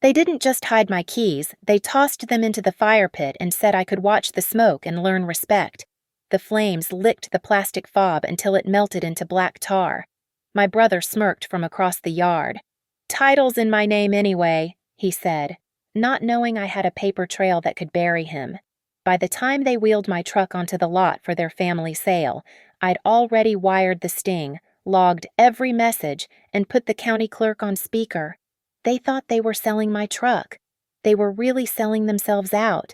They didn't just hide my keys, they tossed them into the fire pit and said I could watch the smoke and learn respect. The flames licked the plastic fob until it melted into black tar. My brother smirked from across the yard. "Title's in my name anyway," he said, not knowing I had a paper trail that could bury him. By the time they wheeled my truck onto the lot for their family sale, I'd already wired the sting, logged every message, and put the county clerk on speaker. They thought they were selling my truck. They were really selling themselves out.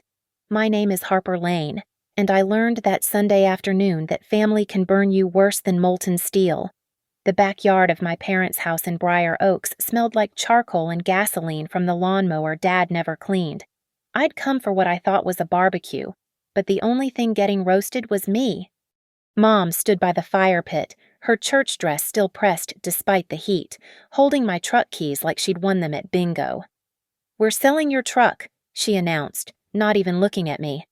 My name is Harper Lane, and I learned that Sunday afternoon that family can burn you worse than molten steel. The backyard of my parents' house in Briar Oaks smelled like charcoal and gasoline from the lawnmower Dad never cleaned. I'd come for what I thought was a barbecue, but the only thing getting roasted was me. Mom stood by the fire pit, her church dress still pressed despite the heat, holding my truck keys like she'd won them at bingo. "We're selling your truck," she announced, not even looking at me.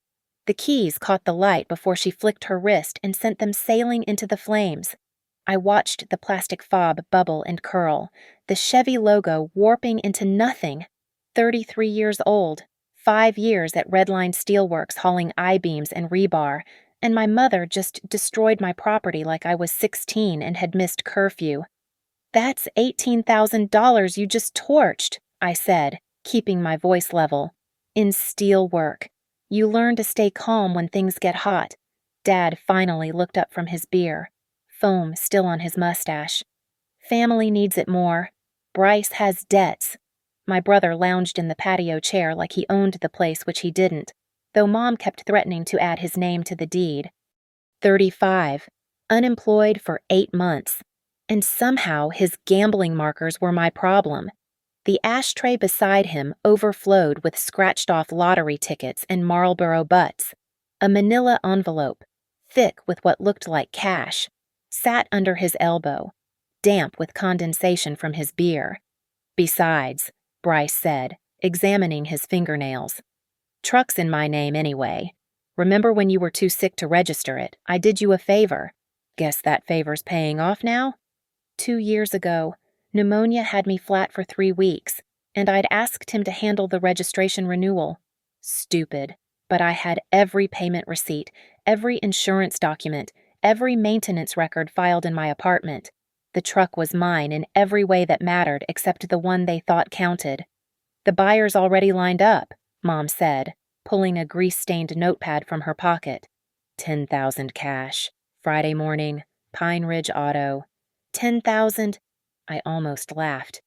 The keys caught the light before she flicked her wrist and sent them sailing into the flames. I watched the plastic fob bubble and curl, the Chevy logo warping into nothing. 33 years old, 5 years at Redline Steelworks hauling I-beams and rebar, and my mother just destroyed my property like I was 16 and had missed curfew. "That's $18,000 you just torched," I said, keeping my voice level. "In steel work. You learn to stay calm when things get hot." Dad finally looked up from his beer, foam still on his mustache. "Family needs it more. Bryce has debts." My brother lounged in the patio chair like he owned the place, which he didn't, though Mom kept threatening to add his name to the deed. 35, unemployed for 8 months, and somehow his gambling markers were my problem. The ashtray beside him overflowed with scratched-off lottery tickets and Marlboro butts. A manila envelope, thick with what looked like cash, sat under his elbow, damp with condensation from his beer. "Besides," Bryce said, examining his fingernails, "truck's in my name anyway. Remember when you were too sick to register it? I did you a favor. Guess that favor's paying off now?" 2 years ago, pneumonia had me flat for 3 weeks, and I'd asked him to handle the registration renewal. Stupid, but I had every payment receipt, every insurance document, every maintenance record filed in my apartment. The truck was mine in every way that mattered except the one they thought counted. "The buyer's already lined up," Mom said, pulling a grease-stained notepad from her pocket. 10,000 cash. Friday morning, Pine Ridge Auto. 10,000? I almost laughed.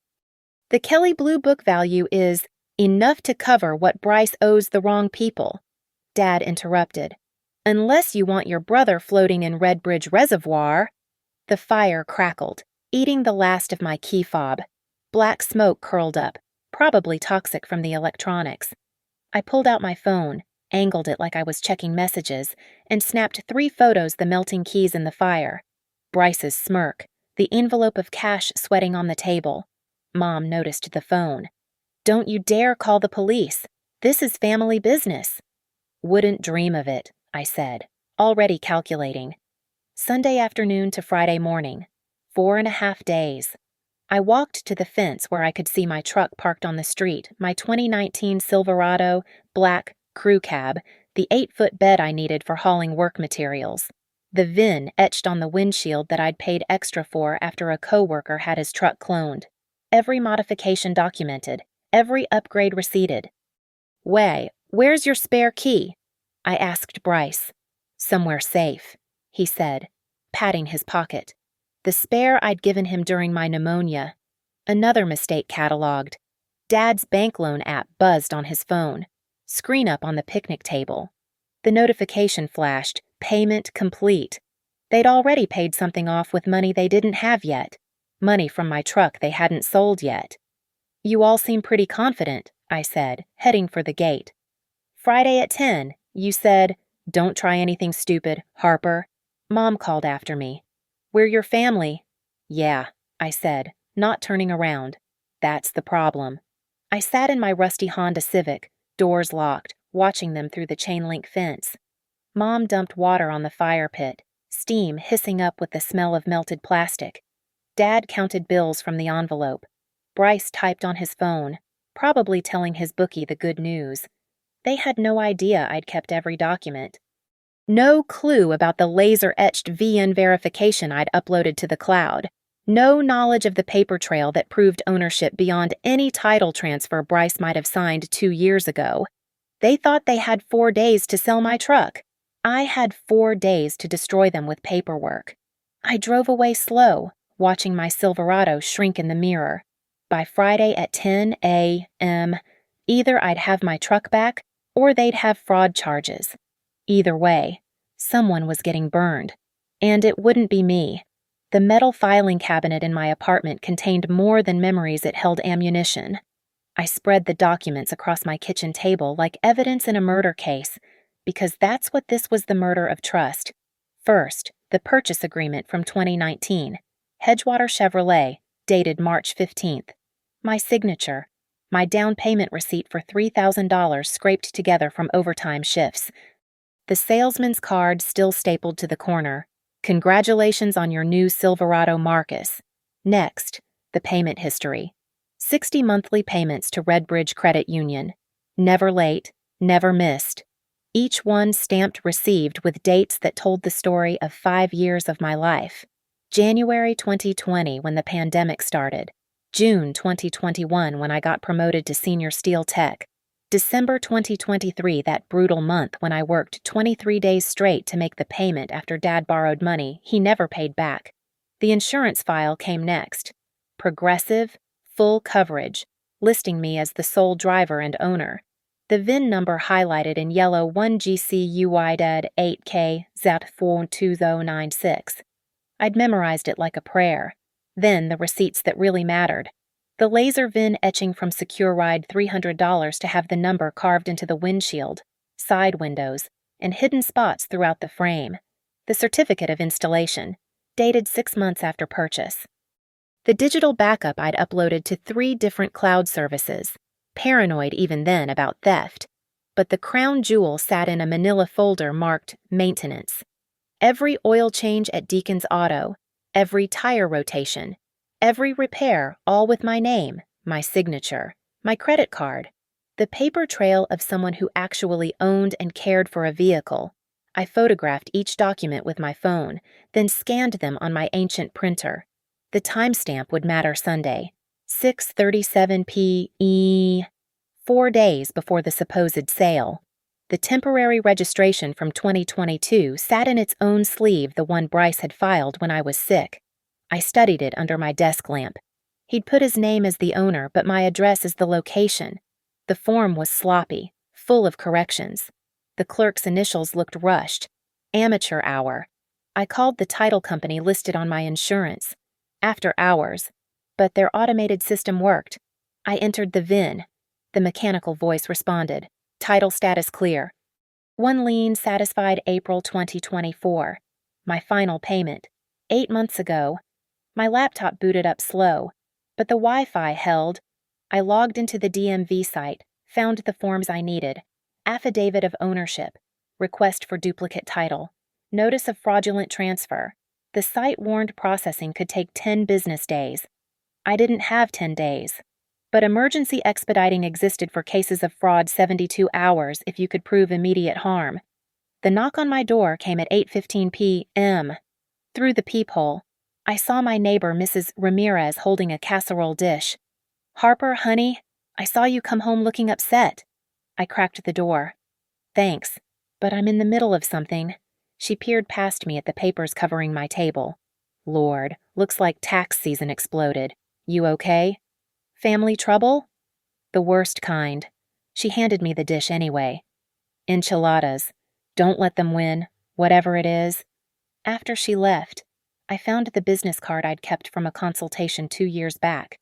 "The Kelly Blue Book value is enough to cover what Bryce owes the wrong people," Dad interrupted. "Unless you want your brother floating in Red Bridge Reservoir." The fire crackled, eating the last of my key fob. Black smoke curled up, probably toxic from the electronics. I pulled out my phone, angled it like I was checking messages, and snapped 3 photos the melting keys in the fire. Bryce's smirk, the envelope of cash sweating on the table. Mom noticed the phone. "Don't you dare call the police. This is family business." "Wouldn't dream of it," I said, already calculating. Sunday afternoon to Friday morning. 4.5 days. I walked to the fence where I could see my truck parked on the street, my 2019 Silverado, black, crew cab, the 8-foot bed I needed for hauling work materials. The VIN etched on the windshield that I'd paid extra for after a coworker had his truck cloned. Every modification documented, every upgrade receipted. "Where's your spare key?" I asked Bryce. "Somewhere safe," he said, patting his pocket. The spare I'd given him during my pneumonia. Another mistake cataloged. Dad's bank loan app buzzed on his phone. Screen up on the picnic table. The notification flashed, "Payment complete." They'd already paid something off with money they didn't have yet. Money from my truck they hadn't sold yet. "You all seem pretty confident," I said, heading for the gate. "Friday at 10, you said, 'Don't try anything stupid, Harper.'" Mom called after me. "We're your family." "Yeah," I said, not turning around. "That's the problem." I sat in my rusty Honda Civic, doors locked, watching them through the chain-link fence. Mom dumped water on the fire pit, steam hissing up with the smell of melted plastic. Dad counted bills from the envelope. Bryce typed on his phone. probably telling his bookie the good news. They had no idea I'd kept every document. No clue about the laser-etched VN verification I'd uploaded to the cloud. No knowledge of the paper trail that proved ownership beyond any title transfer Bryce might have signed 2 years ago. They thought they had 4 days to sell my truck. I had 4 days to destroy them with paperwork. I drove away slow, watching my Silverado shrink in the mirror. By Friday at 10 a.m., either I'd have my truck back or they'd have fraud charges. Either way, someone was getting burned. And it wouldn't be me. The metal filing cabinet in my apartment contained more than memories it held ammunition. I spread the documents across my kitchen table like evidence in a murder case, because that's what this was: the murder of trust. First, the purchase agreement from 2019, Hedgewater Chevrolet, dated March 15th. My signature, my down payment receipt for $3,000 scraped together from overtime shifts. The salesman's card still stapled to the corner. Congratulations on your new Silverado Marcus. Next, the payment history. 60 monthly payments to Redbridge Credit Union. Never late, never missed. Each one stamped received with dates that told the story of 5 years of my life. January 2020 when the pandemic started. June 2021 when I got promoted to senior steel tech. December 2023, that brutal month when I worked 23 days straight to make the payment after Dad borrowed money he never paid back. The insurance file came next. Progressive, full coverage, listing me as the sole driver and owner. The VIN number highlighted in yellow 1GCUIDED8K ZAT42096. I'd memorized it like a prayer. Then the receipts that really mattered. The laser VIN etching from Secure Ride $300 to have the number carved into the windshield, side windows, and hidden spots throughout the frame. The certificate of installation, dated 6 months after purchase. The digital backup I'd uploaded to 3 different cloud services, paranoid even then about theft, but the crown jewel sat in a manila folder marked Maintenance. Every oil change at Deacon's Auto, every tire rotation, every repair, all with my name, my signature, my credit card, the paper trail of someone who actually owned and cared for a vehicle. I photographed each document with my phone, then scanned them on my ancient printer. The timestamp would matter: Sunday, 6:37 p.m., 4 days before the supposed sale. The temporary registration from 2022 sat in its own sleeve, the one Bryce had filed when I was sick. I studied it under my desk lamp. He'd put his name as the owner, but my address as the location. The form was sloppy, full of corrections. The clerk's initials looked rushed. Amateur hour. I called the title company listed on my insurance. After hours. But their automated system worked. I entered the VIN. The mechanical voice responded. Title status clear. One lien satisfied April 2024. My final payment. 8 months ago. My laptop booted up slow, but the Wi-Fi held. I logged into the DMV site, found the forms I needed. Affidavit of ownership. Request for duplicate title. Notice of fraudulent transfer. The site warned processing could take 10 business days. I didn't have 10 days. But emergency expediting existed for cases of fraud 72 hours if you could prove immediate harm. The knock on my door came at 8:15 p.m. Through the peephole, I saw my neighbor, Mrs. Ramirez, holding a casserole dish. Harper, honey, I saw you come home looking upset. I cracked the door. Thanks, but I'm in the middle of something. She peered past me at the papers covering my table. Lord, looks like tax season exploded. You okay? Family trouble? The worst kind. She handed me the dish anyway. Enchiladas. Don't let them win, whatever it is. After she left, I found the business card I'd kept from a consultation 2 years back.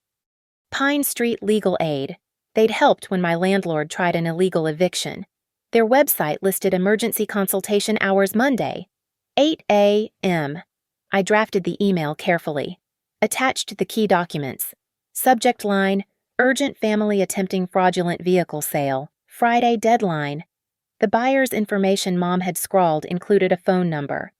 Pine Street Legal Aid. They'd helped when my landlord tried an illegal eviction. Their website listed emergency consultation hours Monday, 8 a.m. I drafted the email carefully. Attached the key documents. Subject line, urgent family attempting fraudulent vehicle sale. Friday deadline. The buyer's information Mom had scrawled included a phone number.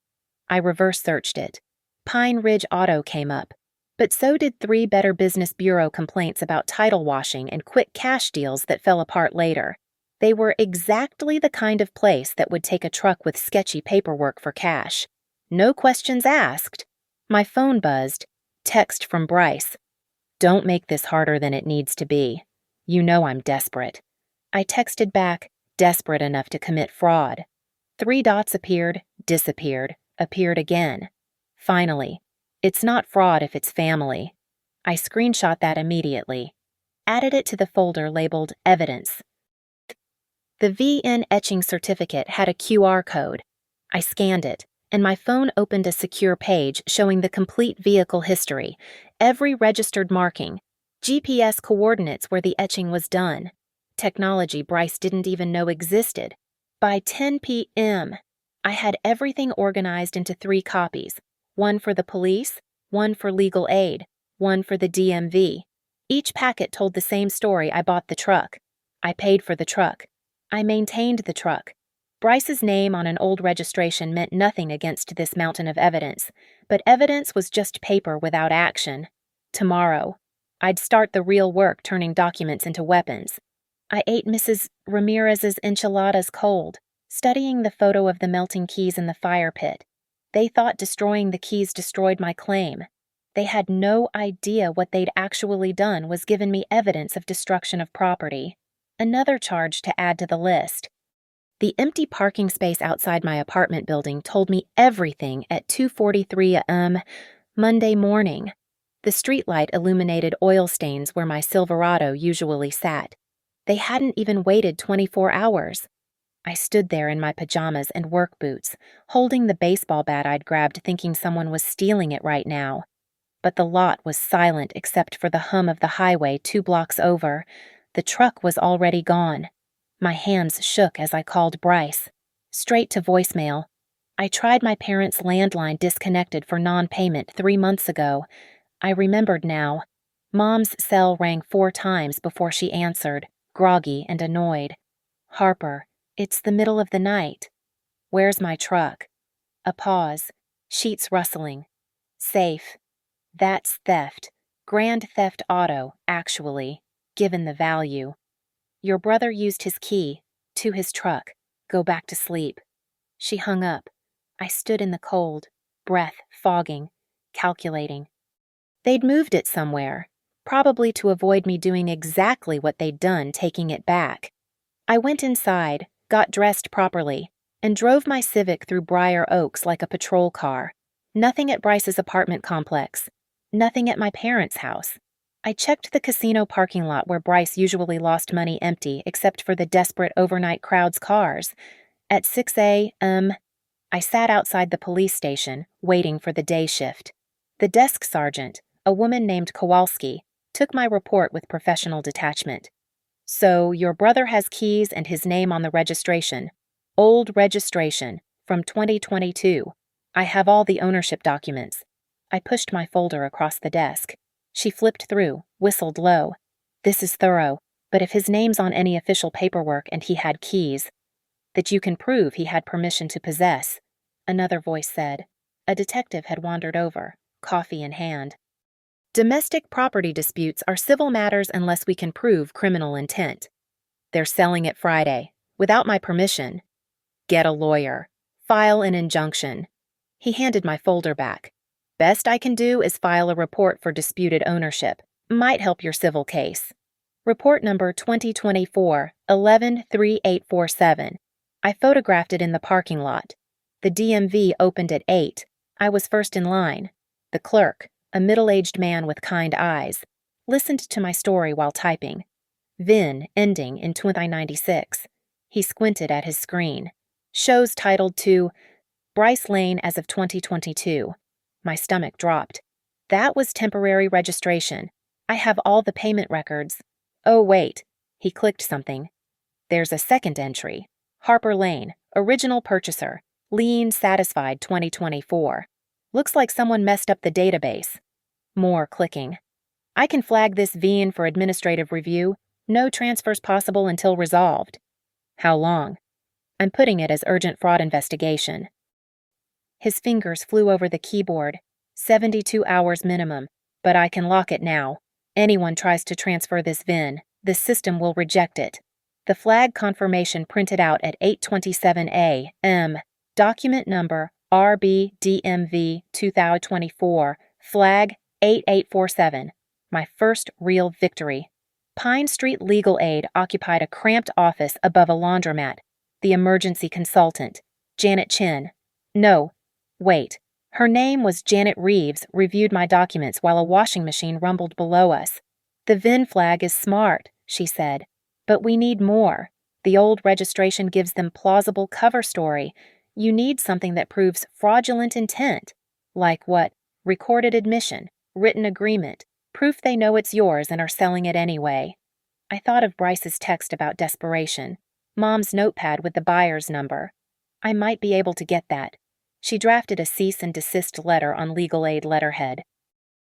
I reverse searched it. Pine Ridge Auto came up, But so did 3 Better Business Bureau complaints about title washing and quick cash deals that fell apart later. They were exactly the kind of place that would take a truck with sketchy paperwork for cash. No questions asked. My phone buzzed. Text from Bryce. "Don't make this harder than it needs to be. You know I'm desperate." I texted back, desperate enough to commit fraud. 3 dots appeared, disappeared, appeared again. Finally, it's not fraud if it's family. I screenshot that immediately. Added it to the folder labeled Evidence. The VN etching certificate had a QR code. I scanned it, and my phone opened a secure page showing the complete vehicle history, every registered marking, GPS coordinates where the etching was done. Technology Bryce didn't even know existed. By 10 p.m., I had everything organized into 3 copies, one for the police, one for legal aid, one for the DMV. Each packet told the same story. I bought the truck. I paid for the truck. I maintained the truck. Bryce's name on an old registration meant nothing against this mountain of evidence, but evidence was just paper without action. Tomorrow, I'd start the real work turning documents into weapons. I ate Mrs. Ramirez's enchiladas cold, studying the photo of the melting keys in the fire pit. They thought destroying the keys destroyed my claim. They had no idea what they'd actually done was given me evidence of destruction of property. Another charge to add to the list. The empty parking space outside my apartment building told me everything at 2:43 a.m. Monday morning. The streetlight illuminated oil stains where my Silverado usually sat. They hadn't even waited 24 hours. I stood there in my pajamas and work boots, holding the baseball bat I'd grabbed thinking someone was stealing it right now. But the lot was silent except for the hum of the highway 2 blocks over. The truck was already gone. My hands shook as I called Bryce. Straight to voicemail. I tried my parents' landline disconnected for non-payment 3 months ago. I remembered now. Mom's cell rang 4 times before she answered, groggy and annoyed. "Harper, it's the middle of the night. Where's my truck?" A pause. Sheets rustling. "Safe. That's theft. Grand theft auto, actually, given the value. Your brother used his key to his truck. Go back to sleep." She hung up. I stood in the cold, breath fogging, calculating. They'd moved it somewhere, probably to avoid me doing exactly what they'd done, taking it back. I went inside, got dressed properly, and drove my Civic through Briar Oaks like a patrol car. Nothing at Bryce's apartment complex. Nothing at my parents' house. I checked the casino parking lot where Bryce usually lost money empty except for the desperate overnight crowd's cars. At 6 a.m., I sat outside the police station, waiting for the day shift. The desk sergeant, a woman named Kowalski, took my report with professional detachment. "So, your brother has keys and his name on the registration. Old registration, from 2022. I have all the ownership documents." I pushed my folder across the desk. She flipped through, whistled low. "This is thorough, but if his name's on any official paperwork and he had keys, that you can prove he had permission to possess," another voice said. A detective had wandered over, coffee in hand. "Domestic property disputes are civil matters unless we can prove criminal intent. They're selling it Friday, without my permission. Get a lawyer. File an injunction." He handed my folder back. "Best I can do is file a report for disputed ownership. Might help your civil case. Report number 2024-113847. I photographed it in the parking lot. The DMV opened at 8. I was first in line. The clerk, a middle-aged man with kind eyes, listened to my story while typing. VIN ending in 2096. He squinted at his screen. Shows titled to Bryce Lane as of 2022. My stomach dropped. That was temporary registration. I have all the payment records. Oh, wait. He clicked something. There's a second entry. Harper Lane, original purchaser. Lien satisfied 2024. Looks like someone messed up the database. More clicking. I can flag this VIN for administrative review. No transfers possible until resolved. How long? I'm putting it as urgent fraud investigation. His fingers flew over the keyboard. 72 hours minimum. But I can lock it now. Anyone tries to transfer this VIN, the system will reject it. The flag confirmation printed out at 8:27 a.m. Document number RBDMV 2024, flag 8847. My first real victory. Pine Street Legal Aid occupied a cramped office above a laundromat. The emergency consultant, Janet Chin. No, wait. Her name was Janet Reeves, reviewed my documents while a washing machine rumbled below us. The VIN flag is smart, she said, but we need more. The old registration gives them plausible cover story. You need something that proves fraudulent intent. Like what? Recorded admission, written agreement, proof they know it's yours and are selling it anyway. I thought of Bryce's text about desperation, Mom's notepad with the buyer's number. I might be able to get that. She drafted a cease and desist letter on legal aid letterhead.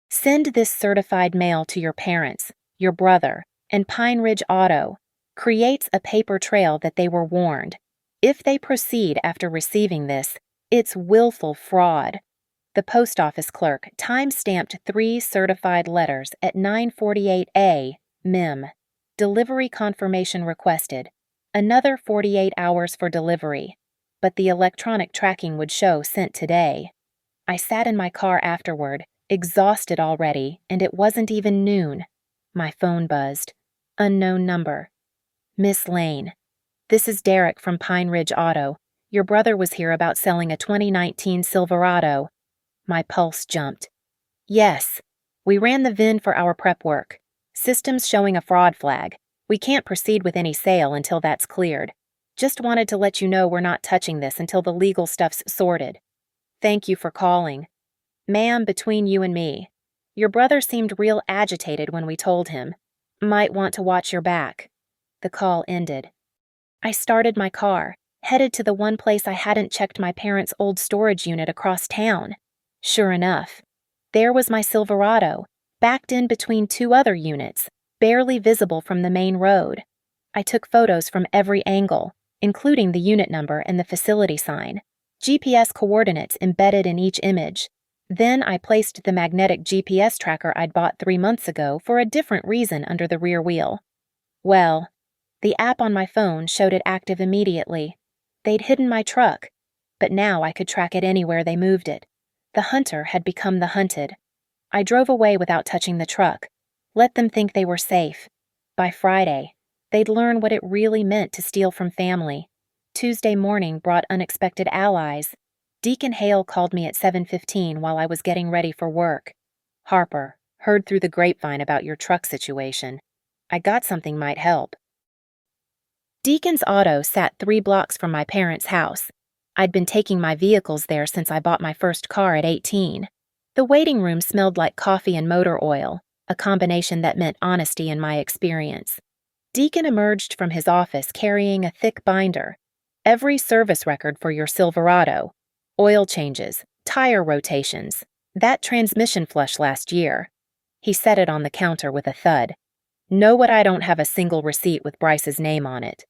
Send this certified mail to your parents, your brother, and Pine Ridge Auto. Creates a paper trail that they were warned. If they proceed after receiving this, it's willful fraud. The post office clerk time-stamped 3 certified letters at 9:48 a.m. Delivery confirmation requested. Another 48 hours for delivery. But the electronic tracking would show sent today. I sat in my car afterward, exhausted already, and it wasn't even noon. My phone buzzed. Unknown number. Miss Lane. This is Derek from Pine Ridge Auto. Your brother was here about selling a 2019 Silverado. My pulse jumped. Yes. We ran the VIN for our prep work. Systems showing a fraud flag. We can't proceed with any sale until that's cleared. Just wanted to let you know we're not touching this until the legal stuff's sorted. Thank you for calling. Ma'am, between you and me, your brother seemed real agitated when we told him. Might want to watch your back. The call ended. I started my car, headed to the one place I hadn't checked my parents' old storage unit across town. Sure enough, there was my Silverado, backed in between 2 other units, barely visible from the main road. I took photos from every angle, including the unit number and the facility sign, GPS coordinates embedded in each image. Then I placed the magnetic GPS tracker I'd bought 3 months ago for a different reason under the rear wheel. Well, the app on my phone showed it active immediately. They'd hidden my truck, but now I could track it anywhere they moved it. The hunter had become the hunted. I drove away without touching the truck, let them think they were safe. By Friday, they'd learn what it really meant to steal from family. Tuesday morning brought unexpected allies. Deacon Hale called me at 7:15 while I was getting ready for work. Harper, heard through the grapevine about your truck situation. I got something might help. Deacon's auto sat 3 blocks from my parents' house. I'd been taking my vehicles there since I bought my first car at 18. The waiting room smelled like coffee and motor oil, a combination that meant honesty in my experience. Deacon emerged from his office carrying a thick binder. Every service record for your Silverado. Oil changes, tire rotations, that transmission flush last year. He set it on the counter with a thud. Know what I don't have a single receipt with Bryce's name on it.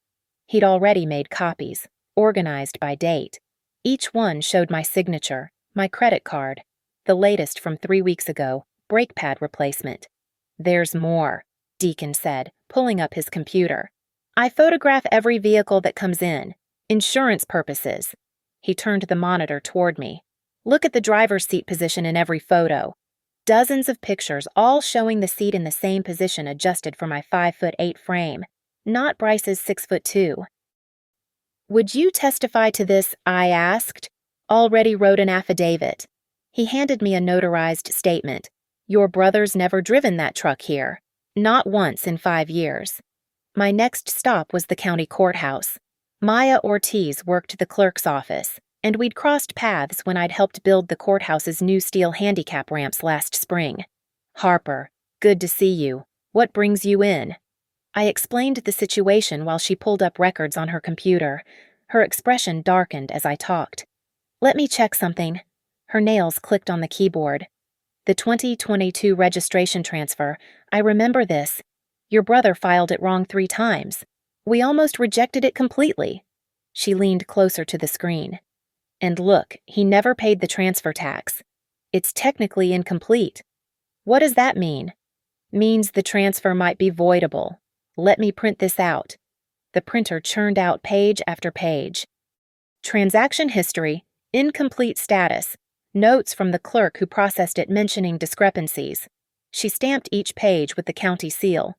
He'd already made copies, organized by date. Each one showed my signature, my credit card, the latest from 3 weeks ago, brake pad replacement. There's more, Deacon said, pulling up his computer. I photograph every vehicle that comes in. Insurance purposes. He turned the monitor toward me. Look at the driver's seat position in every photo. Dozens of pictures, all showing the seat in the same position adjusted for my 5'8" frame, not Bryce's 6'2". Would you testify to this? I asked. Already wrote an affidavit. He handed me a notarized statement. Your brother's never driven that truck here. Not once in 5 years. My next stop was the county courthouse. Maya Ortiz worked the clerk's office, and we'd crossed paths when I'd helped build the courthouse's new steel handicap ramps last spring. Harper, good to see you. What brings you in? I explained the situation while she pulled up records on her computer. Her expression darkened as I talked. Let me check something. Her nails clicked on the keyboard. The 2022 registration transfer. I remember this. Your brother filed it wrong 3 times. We almost rejected it completely. She leaned closer to the screen. And look, he never paid the transfer tax. It's technically incomplete. What does that mean? Means the transfer might be voidable. Let me print this out. The printer churned out page after page. Transaction history, incomplete status, notes from the clerk who processed it mentioning discrepancies. She stamped each page with the county seal.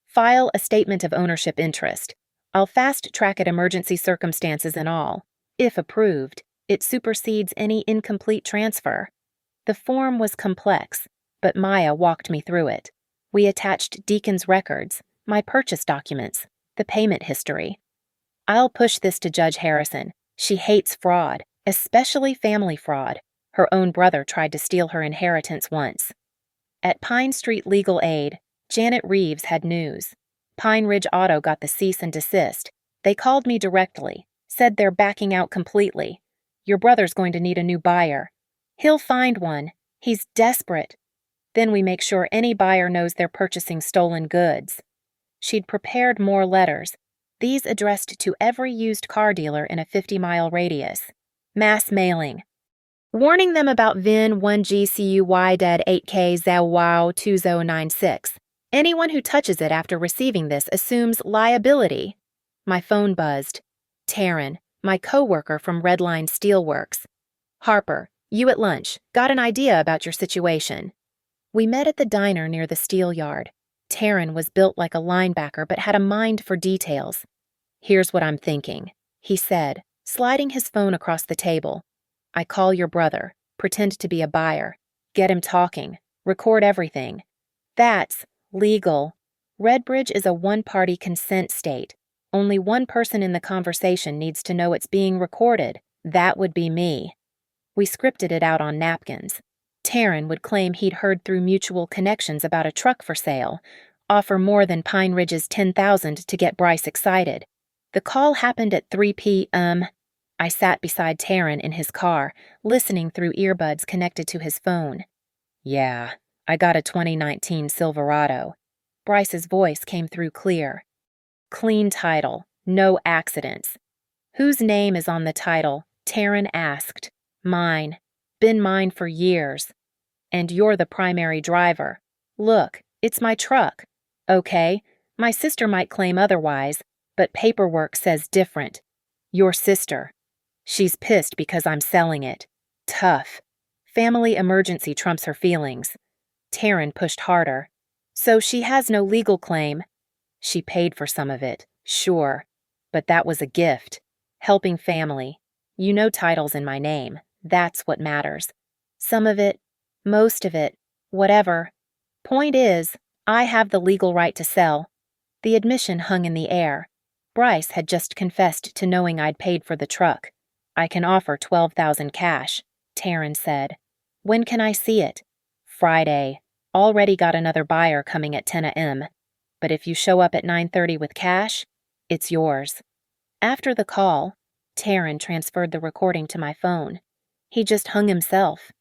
File a statement of ownership interest. I'll fast-track it emergency circumstances and all. If approved, it supersedes any incomplete transfer. The form was complex, but Maya walked me through it. We attached Deacon's records, my purchase documents, the payment history. I'll push this to Judge Harrison. She hates fraud, especially family fraud. Her own brother tried to steal her inheritance once. At Pine Street Legal Aid, Janet Reeves had news. Pine Ridge Auto got the cease and desist. They called me directly, said they're backing out completely. Your brother's going to need a new buyer. He'll find one. He's desperate. Then we make sure any buyer knows they're purchasing stolen goods. She'd prepared more letters, these addressed to every used car dealer in a 50-mile radius. Mass mailing. Warning them about VIN 1GCUY-8K-ZOW2096. Anyone who touches it after receiving this assumes liability. My phone buzzed. Taryn, my coworker from Redline Steelworks. Harper, you at lunch. Got an idea about your situation. We met at the diner near the steel yard. Taryn was built like a linebacker but had a mind for details. Here's what I'm thinking, he said, sliding his phone across the table. I call your brother, pretend to be a buyer, get him talking, record everything. That's legal. Redbridge is a one-party consent state. Only one person in the conversation needs to know it's being recorded. That would be me. We scripted it out on napkins. Taryn would claim he'd heard through mutual connections about a truck for sale, offer more than Pine Ridge's $10,000 to get Bryce excited. The call happened at 3 p.m. I sat beside Taryn in his car, listening through earbuds connected to his phone. Yeah, I got a 2019 Silverado. Bryce's voice came through clear. Clean title, no accidents. Whose name is on the title? Taryn asked. Mine. Been mine for years. And you're the primary driver. Look, it's my truck. Okay, my sister might claim otherwise, but paperwork says different. Your sister. She's pissed because I'm selling it. Tough. Family emergency trumps her feelings. Taryn pushed harder. So she has no legal claim. She paid for some of it, sure. But that was a gift. Helping family. You know title's in my name. That's what matters. Some of it, most of it, whatever. Point is, I have the legal right to sell. The admission hung in the air. Bryce had just confessed to knowing I'd paid for the truck. I can offer $12,000 cash, Taryn said. When can I see it? Friday. Already got another buyer coming at 10 a.m. But if you show up at 9:30 with cash, it's yours. After the call, Taryn transferred the recording to my phone. He just hung himself.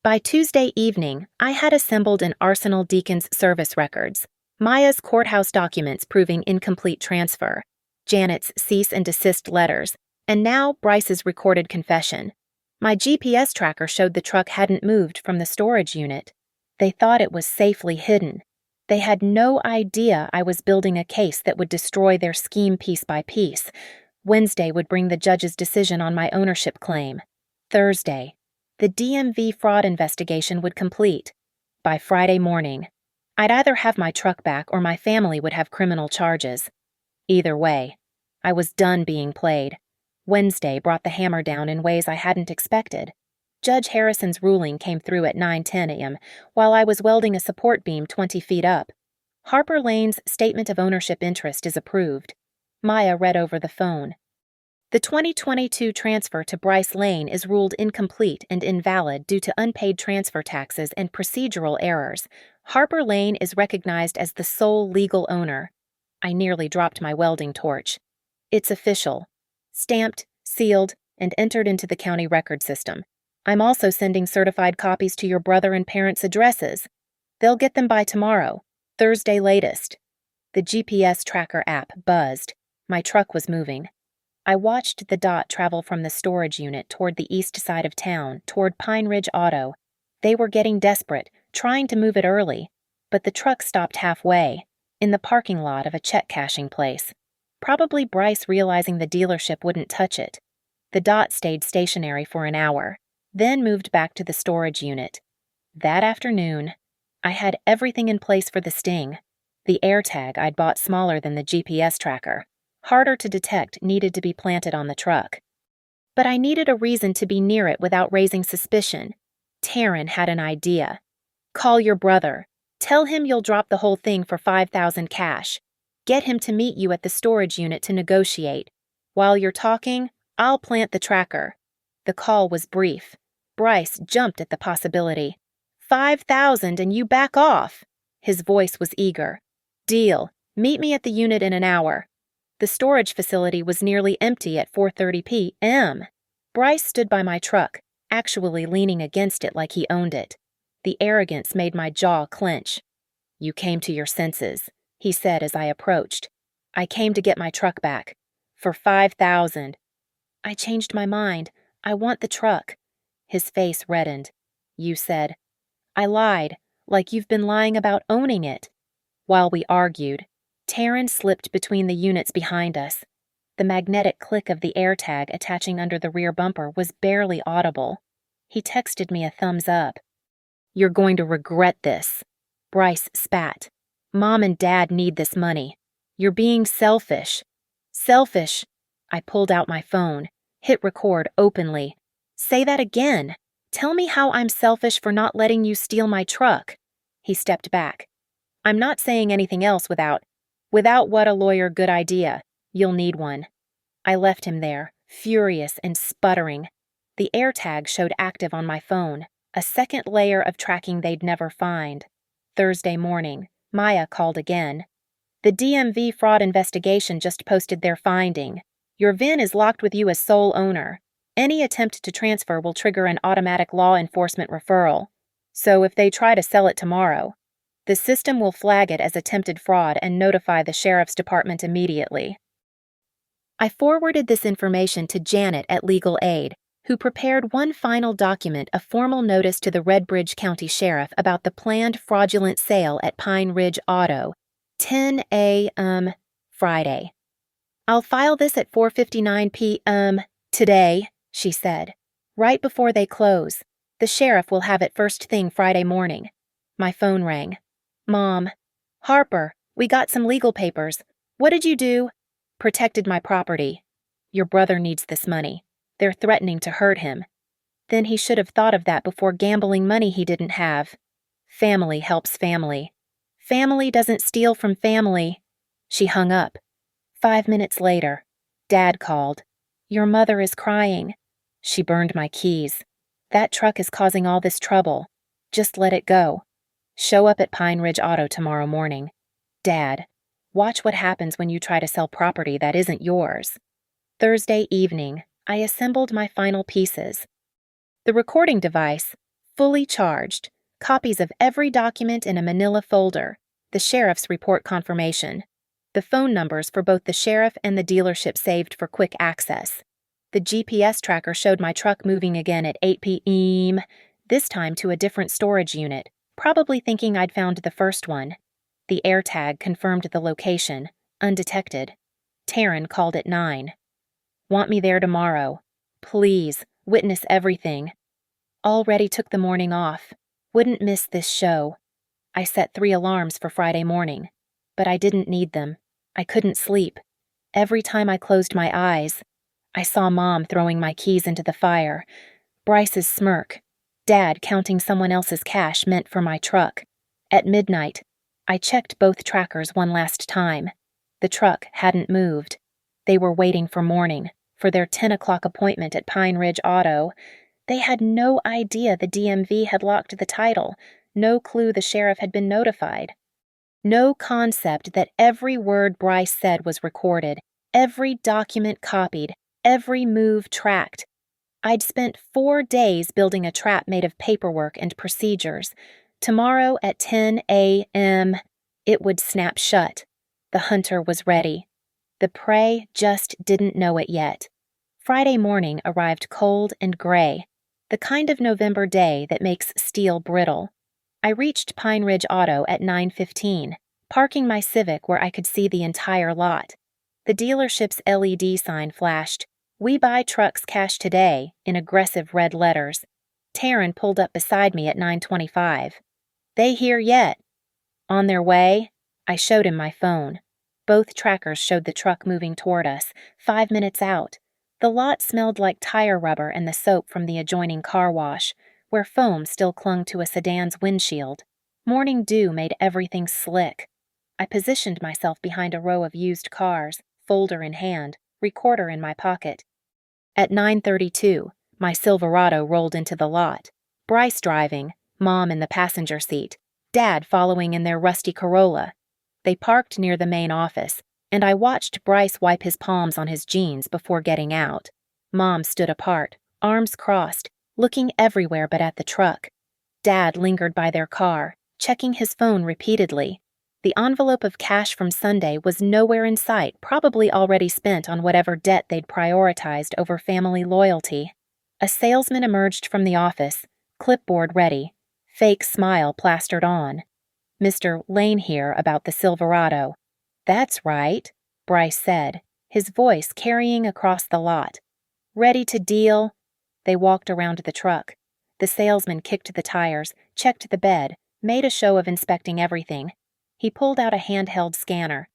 By Tuesday evening, I had assembled an arsenal Deacon's service records, Maya's courthouse documents proving incomplete transfer, Janet's cease and desist letters, and now Bryce's recorded confession. My GPS tracker showed the truck hadn't moved from the storage unit. They thought it was safely hidden. They had no idea I was building a case that would destroy their scheme piece by piece. Wednesday would bring the judge's decision on my ownership claim. Thursday, the DMV fraud investigation would complete. By Friday morning, I'd either have my truck back or my family would have criminal charges. Either way, I was done being played. Wednesday brought the hammer down in ways I hadn't expected. Judge Harrison's ruling came through at 9:10 a.m. while I was welding a support beam 20 feet up. Harper Lane's statement of ownership interest is approved. Maya read over the phone. The 2022 transfer to Bryce Lane is ruled incomplete and invalid due to unpaid transfer taxes and procedural errors. Harper Lane is recognized as the sole legal owner. I nearly dropped my welding torch. It's official. Stamped, sealed, and entered into the county record system. I'm also sending certified copies to your brother and parents' addresses. They'll get them by tomorrow, Thursday latest. The GPS tracker app buzzed. My truck was moving. I watched the dot travel from the storage unit toward the east side of town, toward Pine Ridge Auto. They were getting desperate, trying to move it early, but the truck stopped halfway, in the parking lot of a check-cashing place. Probably Bryce realizing the dealership wouldn't touch it. The dot stayed stationary for an hour, then moved back to the storage unit. That afternoon, I had everything in place for the sting. The AirTag I'd bought smaller than the GPS tracker, harder to detect, needed to be planted on the truck. But I needed a reason to be near it without raising suspicion. Taryn had an idea. Call your brother. Tell him you'll drop the whole thing for $5,000 cash. Get him to meet you at the storage unit to negotiate. While you're talking, I'll plant the tracker. The call was brief. Bryce jumped at the possibility. $5,000 and you back off. His voice was eager. Deal. Meet me at the unit in an hour. The storage facility was nearly empty at 4:30 p.m. Bryce stood by my truck, actually leaning against it like he owned it. The arrogance made my jaw clench. You came to your senses, he said as I approached. I came to get my truck back. For $5,000. I changed my mind. I want the truck. His face reddened. You said. I lied, like you've been lying about owning it. While we argued, Taryn slipped between the units behind us. The magnetic click of the AirTag attaching under the rear bumper was barely audible. He texted me a thumbs up. You're going to regret this. Bryce spat. Mom and Dad need this money. You're being selfish. Selfish. I pulled out my phone, hit record openly. Say that again. Tell me how I'm selfish for not letting you steal my truck. He stepped back. I'm not saying anything else without what a lawyer, good idea. You'll need one. I left him there, furious and sputtering. The AirTag showed active on my phone, a second layer of tracking they'd never find. Thursday morning, Maya called again. The DMV fraud investigation just posted their finding. Your VIN is locked with you as sole owner. Any attempt to transfer will trigger an automatic law enforcement referral. So if they try to sell it tomorrow, the system will flag it as attempted fraud and notify the sheriff's department immediately. I forwarded this information to Janet at Legal Aid, who prepared one final document, a formal notice to the Redbridge County Sheriff about the planned fraudulent sale at Pine Ridge Auto, 10 a.m. Friday. I'll file this at 4:59 p.m. today, she said. Right before they close. The sheriff will have it first thing Friday morning. My phone rang. Mom. Harper, we got some legal papers. What did you do? Protected my property. Your brother needs this money. They're threatening to hurt him. Then he should have thought of that before gambling money he didn't have. Family helps family. Family doesn't steal from family. She hung up. 5 minutes later, Dad called. Your mother is crying. She burned my keys. That truck is causing all this trouble. Just let it go. Show up at Pine Ridge Auto tomorrow morning. Dad, watch what happens when you try to sell property that isn't yours. Thursday evening, I assembled my final pieces. The recording device, fully charged, copies of every document in a manila folder, the sheriff's report confirmation, the phone numbers for both the sheriff and the dealership saved for quick access. The GPS tracker showed my truck moving again at 8 p.m., this time to a different storage unit, probably thinking I'd found the first one. The AirTag confirmed the location, undetected. Taryn called at 9. Want me there tomorrow. Please, witness everything. Already took the morning off. Wouldn't miss this show. I set 3 alarms for Friday morning, but I didn't need them. I couldn't sleep. Every time I closed my eyes, I saw Mom throwing my keys into the fire, Bryce's smirk, Dad counting someone else's cash meant for my truck. At midnight, I checked both trackers one last time. The truck hadn't moved. They were waiting for morning, for their 10 o'clock appointment at Pine Ridge Auto. They had no idea the DMV had locked the title, no clue the sheriff had been notified. No concept that every word Bryce said was recorded, every document copied, every move tracked. I'd spent 4 days building a trap made of paperwork and procedures. Tomorrow at 10 a.m., it would snap shut. The hunter was ready. The prey just didn't know it yet. Friday morning arrived cold and gray, the kind of November day that makes steel brittle. I reached Pine Ridge Auto at 9:15, parking my Civic where I could see the entire lot. The dealership's LED sign flashed, "We buy trucks cash today," in aggressive red letters. Taryn pulled up beside me at 9:25. "They here yet?" "On their way?" I showed him my phone. Both trackers showed the truck moving toward us, 5 minutes out. The lot smelled like tire rubber and the soap from the adjoining car wash, where foam still clung to a sedan's windshield. Morning dew made everything slick. I positioned myself behind a row of used cars, folder in hand, recorder in my pocket. At 9:32, my Silverado rolled into the lot. Bryce driving, Mom in the passenger seat, Dad following in their rusty Corolla. They parked near the main office, and I watched Bryce wipe his palms on his jeans before getting out. Mom stood apart, arms crossed, looking everywhere but at the truck. Dad lingered by their car, checking his phone repeatedly. The envelope of cash from Sunday was nowhere in sight, probably already spent on whatever debt they'd prioritized over family loyalty. A salesman emerged from the office, clipboard ready, fake smile plastered on. "Mr. Lane here about the Silverado." "That's right," Bryce said, his voice carrying across the lot. "Ready to deal?" They walked around the truck. The salesman kicked the tires, checked the bed, made a show of inspecting everything. He pulled out a handheld scanner.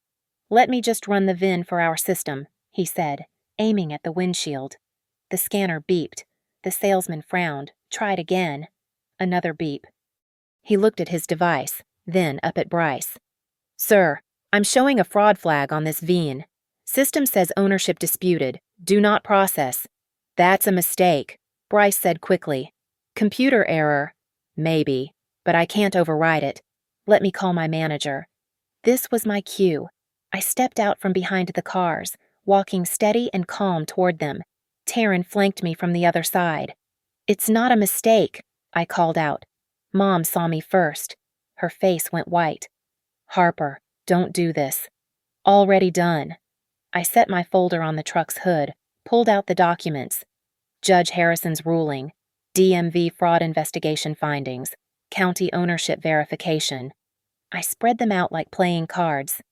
"Let me just run the VIN for our system," he said, aiming at the windshield. The scanner beeped. The salesman frowned, tried again. Another beep. He looked at his device, then up at Bryce. "Sir, I'm showing a fraud flag on this VIN. System says ownership disputed. Do not process." "That's a mistake," Bryce said quickly. "Computer error." "Maybe, but I can't override it. Let me call my manager." This was my cue. I stepped out from behind the cars, walking steady and calm toward them. Taryn flanked me from the other side. "It's not a mistake," I called out. Mom saw me first. Her face went white. "Harper, don't do this." "Already done." I set my folder on the truck's hood, pulled out the documents. Judge Harrison's ruling, DMV fraud investigation findings, county ownership verification. I spread them out like playing cards.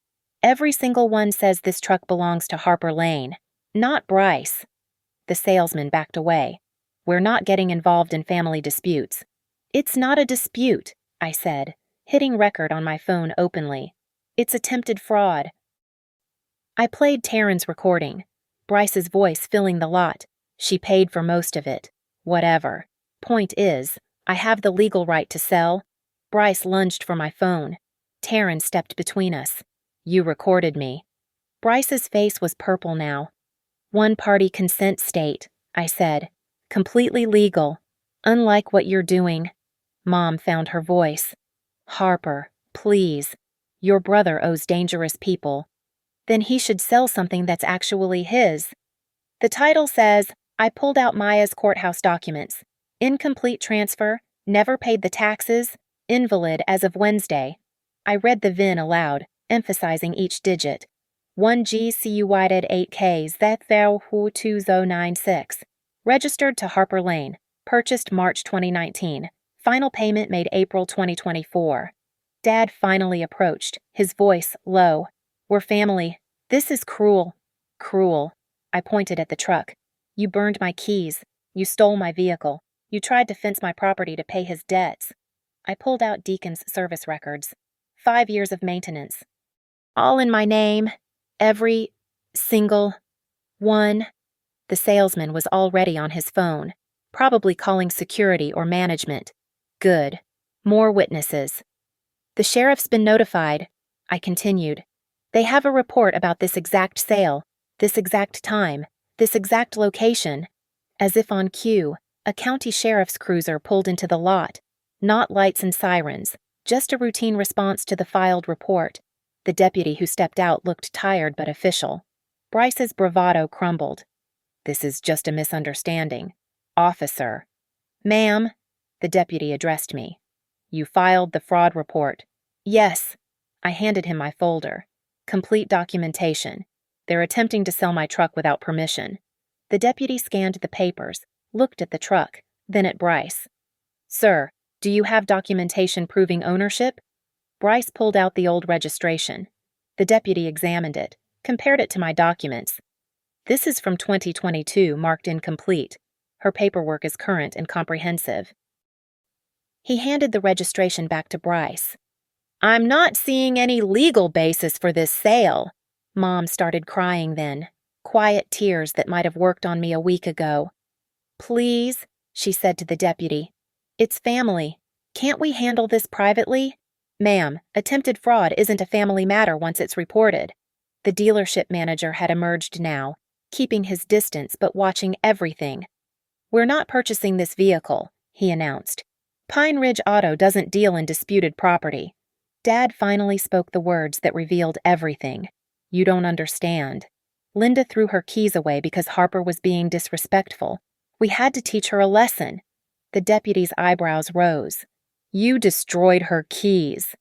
Every single one says this truck belongs to Harper Lane, not Bryce. The salesman backed away. "We're not getting involved in family disputes." "It's not a dispute," I said, hitting record on my phone openly. "It's attempted fraud." I played Taryn's recording, Bryce's voice filling the lot. She paid for most of it. Whatever. Point is, I have the legal right to sell. Bryce lunged for my phone. Taryn stepped between us. "You recorded me." Bryce's face was purple now. "One-party consent state," I said. "Completely legal. Unlike what you're doing." Mom found her voice. "Harper, please. Your brother owes dangerous people. Then he should sell something that's actually his." The title says, "I pulled out Maya's courthouse documents. Incomplete transfer, never paid the taxes, invalid as of Wednesday." I read the VIN aloud, emphasizing each digit. 1GCUYD8K Z2096. Registered to Harper Lane. Purchased March 2019. Final payment made April 2024. Dad finally approached, his voice low. "We're family. This is cruel." "Cruel." I pointed at the truck. "You burned my keys. You stole my vehicle. You tried to fence my property to pay his debts." I pulled out Deacon's service records. 5 years of maintenance. "All in my name. Every single one." The salesman was already on his phone, probably calling security or management. Good. More witnesses. "The sheriff's been notified," I continued. "They have a report about this exact sale, this exact time, this exact location." As if on cue, a county sheriff's cruiser pulled into the lot. Not lights and sirens, just a routine response to the filed report. The deputy who stepped out looked tired but official. Bryce's bravado crumbled. "This is just a misunderstanding. Officer." "Ma'am," the deputy addressed me. "You filed the fraud report." "Yes." I handed him my folder. Complete documentation. They're attempting to sell my truck without permission. The deputy scanned the papers, looked at the truck, then at Bryce. "Sir, Do you have documentation proving ownership? Bryce pulled out the old registration. The deputy examined it, compared it to my documents. This is from 2022, marked incomplete. Her paperwork is current and comprehensive. He handed the registration back to Bryce. I'm not seeing any legal basis for this sale. Mom started crying then, quiet tears that might have worked on me a week ago. Please, she said to the deputy. It's family. Can't we handle this privately? Ma'am, attempted fraud isn't a family matter once it's reported. The dealership manager had emerged now, keeping his distance but watching everything. We're not purchasing this vehicle, he announced. Pine Ridge Auto doesn't deal in disputed property. Dad finally spoke the words that revealed everything. You don't understand. Linda threw her keys away because Harper was being disrespectful. We had to teach her a lesson. The deputy's eyebrows rose. You destroyed her keys.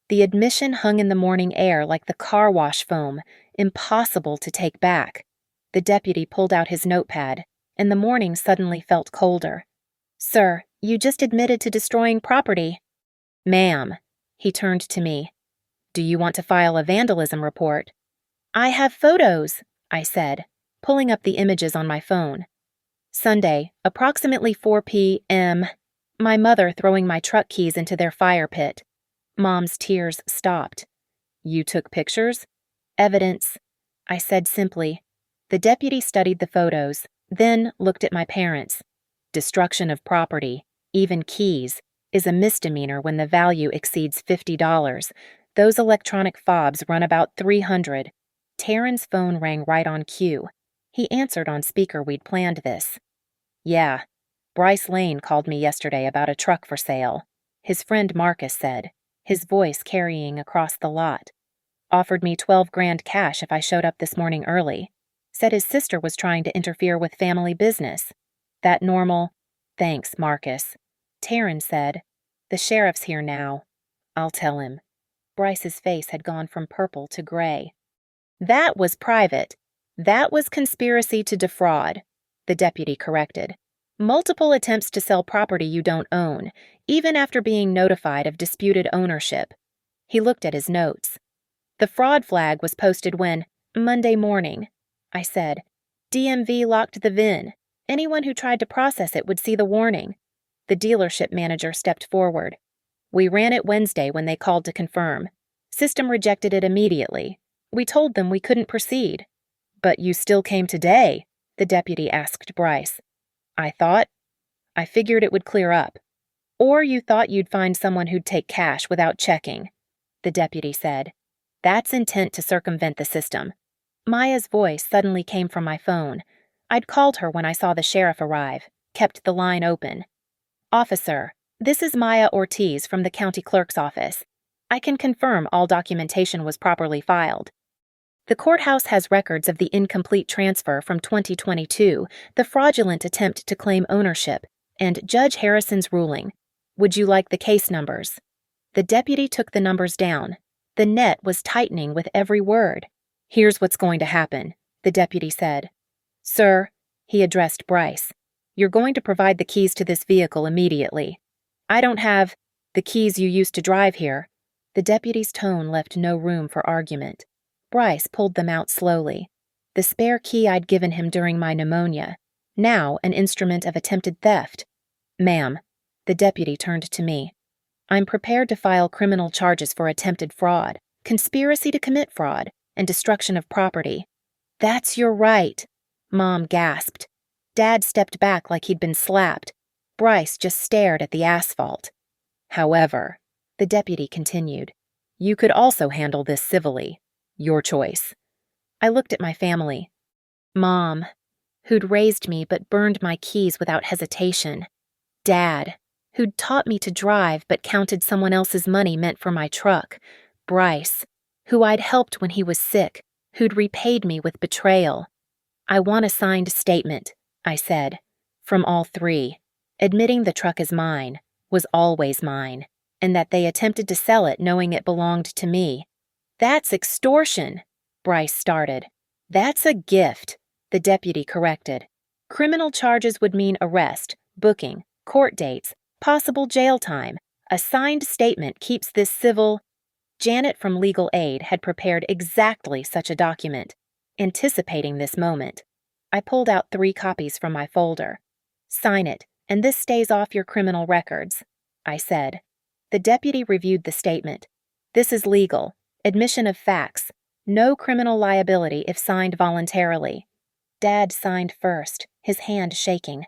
The admission hung in the morning air like the car wash foam, impossible to take back. The deputy pulled out his notepad, and the morning suddenly felt colder. Sir, you just admitted to destroying property. Ma'am, he turned to me. Do you want to file a vandalism report? I have photos, I said, pulling up the images on my phone. Sunday, approximately 4 p.m., my mother throwing my truck keys into their fire pit. Mom's tears stopped. You took pictures? Evidence, I said simply. The deputy studied the photos, then looked at my parents. Destruction of property, even keys, is a misdemeanor when the value exceeds $50. Those electronic fobs run about $300. Taryn's phone rang right on cue. He answered on speaker we'd planned this. Yeah, Bryce Lane called me yesterday about a truck for sale. His friend Marcus said, his voice carrying across the lot. Offered me $12,000 cash if I showed up this morning early. Said his sister was trying to interfere with family business. That normal? Thanks, Marcus. Taryn said, the sheriff's here now. I'll tell him. Bryce's face had gone from purple to gray. That was private. That was conspiracy to defraud, the deputy corrected. Multiple attempts to sell property you don't own, even after being notified of disputed ownership. He looked at his notes. The fraud flag was posted when, Monday morning, I said. DMV locked the VIN. Anyone who tried to process it would see the warning. The dealership manager stepped forward. We ran it Wednesday when they called to confirm. System rejected it immediately. We told them we couldn't proceed. But you still came today, the deputy asked Bryce. I figured it would clear up. Or you thought you'd find someone who'd take cash without checking, the deputy said. That's intent to circumvent the system. Maya's voice suddenly came from my phone. I'd called her when I saw the sheriff arrive, kept the line open. Officer, this is Maya Ortiz from the county clerk's office. I can confirm all documentation was properly filed. The courthouse has records of the incomplete transfer from 2022, the fraudulent attempt to claim ownership, and Judge Harrison's ruling. Would you like the case numbers? The deputy took the numbers down. The net was tightening with every word. Here's what's going to happen, the deputy said. Sir, he addressed Bryce, you're going to provide the keys to this vehicle immediately. I don't have the keys you used to drive here. The deputy's tone left no room for argument. Bryce pulled them out slowly. The spare key I'd given him during my pneumonia, now an instrument of attempted theft. Ma'am, the deputy turned to me. I'm prepared to file criminal charges for attempted fraud, conspiracy to commit fraud, and destruction of property. That's your right, Mom gasped. Dad stepped back like he'd been slapped. Bryce just stared at the asphalt. However, the deputy continued, you could also handle this civilly. Your choice. I looked at my family. Mom, who'd raised me but burned my keys without hesitation. Dad, who'd taught me to drive but counted someone else's money meant for my truck. Bryce, who I'd helped when he was sick, who'd repaid me with betrayal. I want a signed statement, I said, from all three, admitting the truck is mine, was always mine, and that they attempted to sell it knowing it belonged to me. That's extortion, Bryce started. That's a gift, the deputy corrected. Criminal charges would mean arrest, booking, court dates, Possible jail time. A signed statement keeps this civil. Janet from Legal Aid had prepared exactly such a document, anticipating this moment. I pulled out 3 copies from my folder. Sign it, and this stays off your criminal records, I said. The deputy reviewed the statement. This is legal. Admission of facts. No criminal liability if signed voluntarily. Dad signed first, his hand shaking.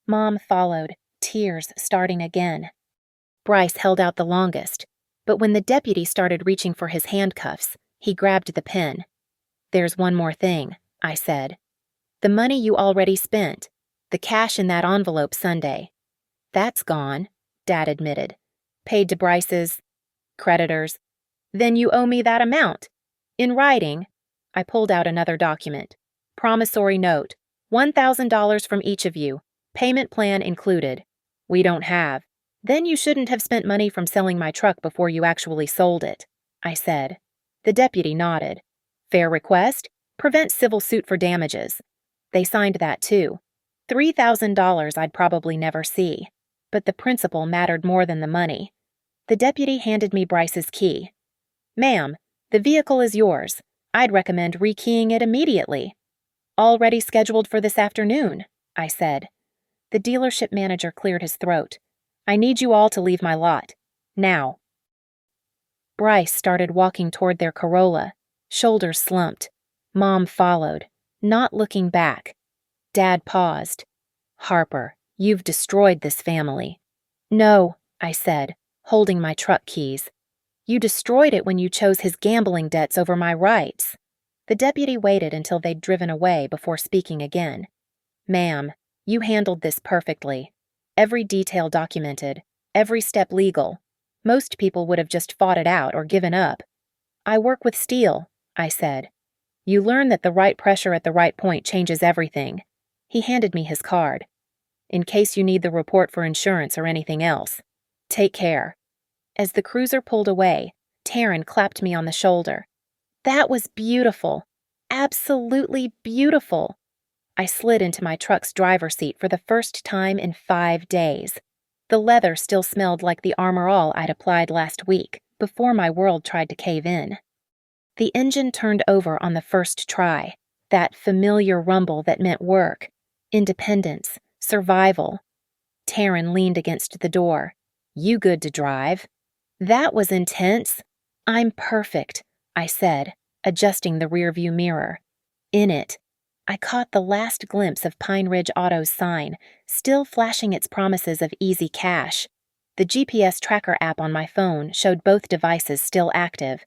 Mom followed, tears starting again. Bryce held out the longest, but when the deputy started reaching for his handcuffs, he grabbed the pen. There's one more thing, I said. The money you already spent. The cash in that envelope Sunday. That's gone, Dad admitted. Paid to Bryce's creditors. Then you owe me that amount. In writing, I pulled out another document. Promissory note. $1,000 from each of you. Payment plan included. We don't have. Then you shouldn't have spent money from selling my truck before you actually sold it, I said. The deputy nodded. Fair request. Prevent civil suit for damages. They signed that too. $3,000 I'd probably never see. But the principle mattered more than the money. The deputy handed me Bryce's key. Ma'am, the vehicle is yours. I'd recommend rekeying it immediately. Already scheduled for this afternoon, I said. The dealership manager cleared his throat. I need you all to leave my lot. Now. Bryce started walking toward their Corolla, shoulders slumped. Mom followed, not looking back. Dad paused. Harper, you've destroyed this family. No, I said, holding my truck keys. You destroyed it when you chose his gambling debts over my rights. The deputy waited until they'd driven away before speaking again. Ma'am, you handled this perfectly. Every detail documented, every step legal. Most people would have just fought it out or given up. I work with steel, I said. You learn that the right pressure at the right point changes everything. He handed me his card. In case you need the report for insurance or anything else. Take care. As the cruiser pulled away, Taryn clapped me on the shoulder. That was beautiful. Absolutely beautiful. I slid into my truck's driver's seat for the first time in 5 days. The leather still smelled like the Armor All I'd applied last week, before my world tried to cave in. The engine turned over on the first try, that familiar rumble that meant work, independence, survival. Taryn leaned against the door. You good to drive? That was intense. I'm perfect, I said, adjusting the rearview mirror. In it, I caught the last glimpse of Pine Ridge Auto's sign, still flashing its promises of easy cash. The GPS tracker app on my phone showed both devices still active.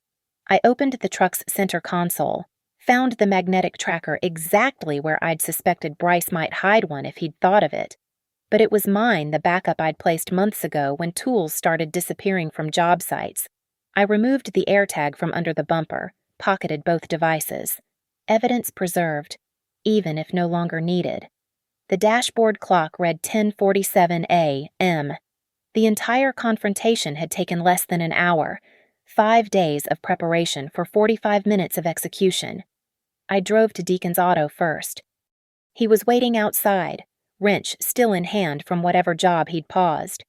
I opened the truck's center console, found the magnetic tracker exactly where I'd suspected Bryce might hide one if he'd thought of it. But it was mine, the backup I'd placed months ago when tools started disappearing from job sites. I removed the AirTag from under the bumper, pocketed both devices. Evidence preserved, even if no longer needed. The dashboard clock read 10:47 a.m. The entire confrontation had taken less than an hour, 5 days of preparation for 45 minutes of execution. I drove to Deacon's auto first. He was waiting outside, wrench still in hand from whatever job he'd paused.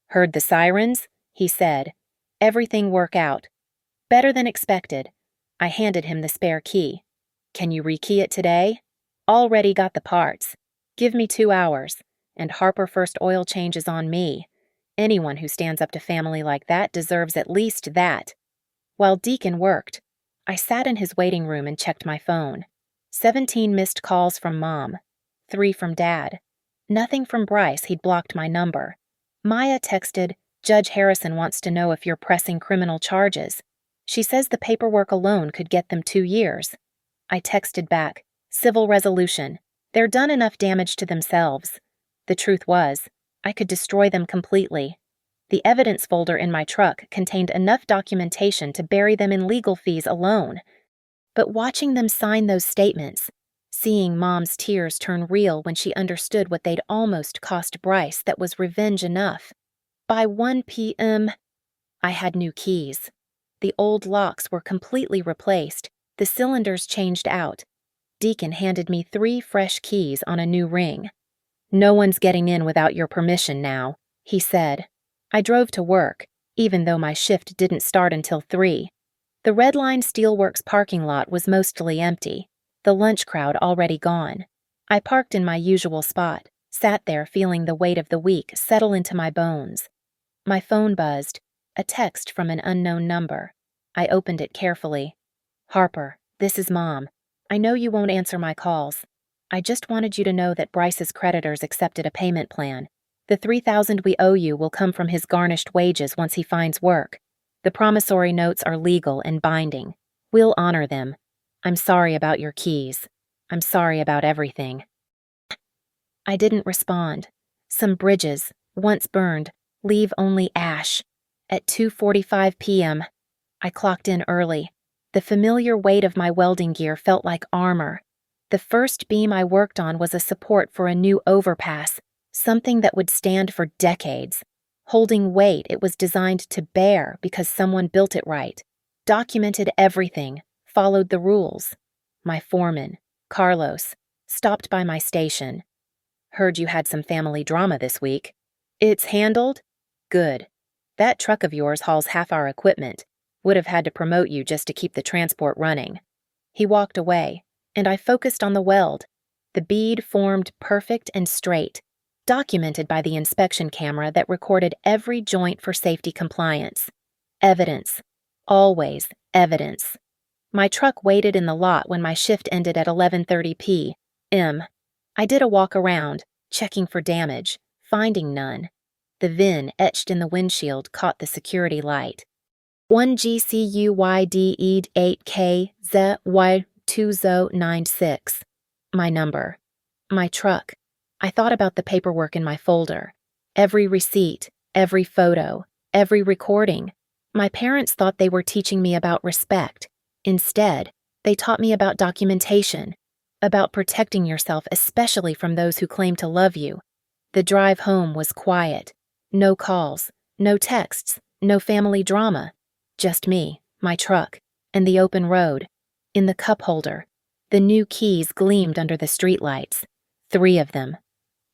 Heard the sirens? He said. Everything work out. Better than expected. I handed him the spare key. Can you rekey it today? Already got the parts. Give me 2 hours, and Harper First oil change is on me. Anyone who stands up to family like that deserves at least that. While Deacon worked, I sat in his waiting room and checked my phone. 17 missed calls from Mom, 3 from Dad. Nothing from Bryce, he'd blocked my number. Maya texted, Judge Harrison wants to know if you're pressing criminal charges. She says the paperwork alone could get them 2 years. I texted back, civil resolution. They're done enough damage to themselves. The truth was, I could destroy them completely. The evidence folder in my truck contained enough documentation to bury them in legal fees alone. But watching them sign those statements, seeing Mom's tears turn real when she understood what they'd almost cost Bryce that was revenge enough. By 1 p.m., I had new keys. The old locks were completely replaced, the cylinders changed out. Deacon handed me 3 fresh keys on a new ring. No one's getting in without your permission now, he said. I drove to work, even though my shift didn't start until 3. The Red Line Steelworks parking lot was mostly empty, the lunch crowd already gone. I parked in my usual spot, sat there feeling the weight of the week settle into my bones. My phone buzzed, a text from an unknown number. I opened it carefully. Harper, this is Mom. I know you won't answer my calls. I just wanted you to know that Bryce's creditors accepted a payment plan. The $3,000 we owe you will come from his garnished wages once he finds work. The promissory notes are legal and binding. We'll honor them. I'm sorry about your keys. I'm sorry about everything. I didn't respond. Some bridges, once burned, leave only ash. At 2:45 p.m., I clocked in early. The familiar weight of my welding gear felt like armor. The first beam I worked on was a support for a new overpass, something that would stand for decades. Holding weight it was designed to bear because someone built it right, documented everything, followed the rules. My foreman, Carlos, stopped by my station. Heard you had some family drama this week. It's handled? Good. That truck of yours hauls half our equipment. Would have had to promote you just to keep the transport running. He walked away, and I focused on the weld. The bead formed perfect and straight, documented by the inspection camera that recorded every joint for safety compliance. Evidence. Always evidence. My truck waited in the lot when my shift ended at 11:30 p.m. I did a walk around, checking for damage, finding none. The VIN etched in the windshield caught the security light. 1GCUYD8KZY2096. My number. My truck. I thought about the paperwork in my folder. Every receipt, every photo, every recording. My parents thought they were teaching me about respect. Instead, they taught me about documentation, about protecting yourself, especially from those who claim to love you. The drive home was quiet. No calls, no texts, no family drama. Just me, my truck, and the open road. In the cup holder, the new keys gleamed under the streetlights. 3 of them.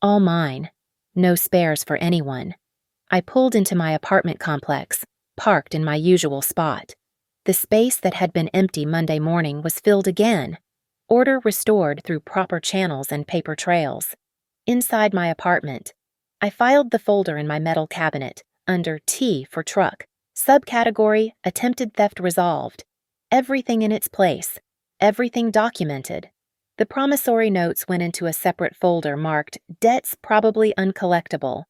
All mine. No spares for anyone. I pulled into my apartment complex, parked in my usual spot. The space that had been empty Monday morning was filled again. Order restored through proper channels and paper trails. Inside my apartment, I filed the folder in my metal cabinet, under T for truck. Subcategory, attempted theft resolved. Everything in its place. Everything documented. The promissory notes went into a separate folder marked Debts Probably Uncollectible.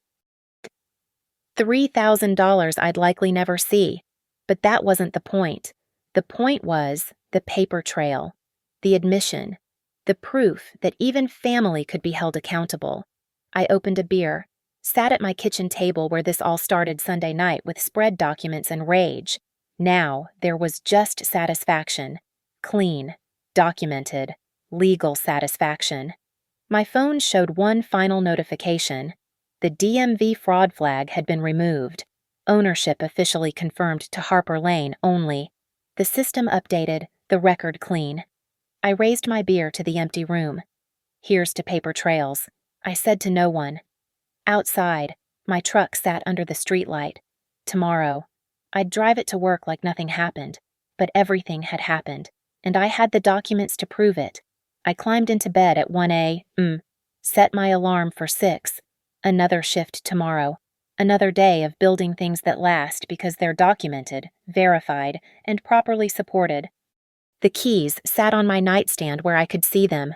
$3,000 I'd likely never see. But that wasn't the point. The point was the paper trail, the admission, the proof that even family could be held accountable. I opened a beer, sat at my kitchen table where this all started Sunday night with spread documents and rage. Now there was just satisfaction. Clean, documented, legal satisfaction. My phone showed one final notification. The DMV fraud flag had been removed. Ownership officially confirmed to Harper Lane only. The system updated, the record clean. I raised my beer to the empty room. Here's to paper trails, I said to no one. Outside, my truck sat under the streetlight. Tomorrow, I'd drive it to work like nothing happened, but everything had happened, and I had the documents to prove it. I climbed into bed at 1 a.m., set my alarm for 6. Another shift tomorrow. Another day of building things that last because they're documented, verified, and properly supported. The keys sat on my nightstand where I could see them.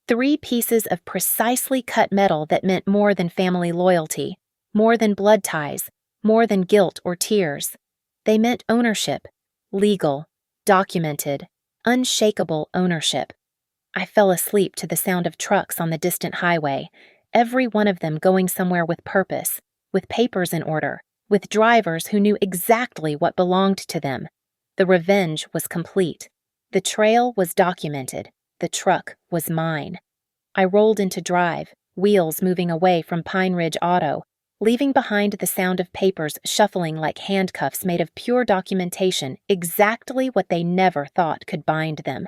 3 pieces of precisely cut metal that meant more than family loyalty, more than blood ties, more than guilt or tears. They meant ownership, legal, documented, unshakable ownership. I fell asleep to the sound of trucks on the distant highway, every one of them going somewhere with purpose, with papers in order, with drivers who knew exactly what belonged to them. The revenge was complete. The trail was documented. The truck was mine. I rolled into drive, wheels moving away from Pine Ridge Auto, leaving behind the sound of papers shuffling like handcuffs made of pure documentation, exactly what they never thought could bind them.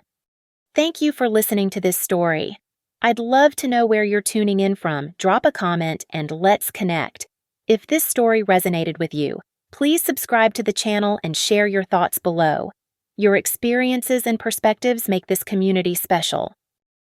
Thank you for listening to this story. I'd love to know where you're tuning in from. Drop a comment and let's connect. If this story resonated with you, please subscribe to the channel and share your thoughts below. Your experiences and perspectives make this community special.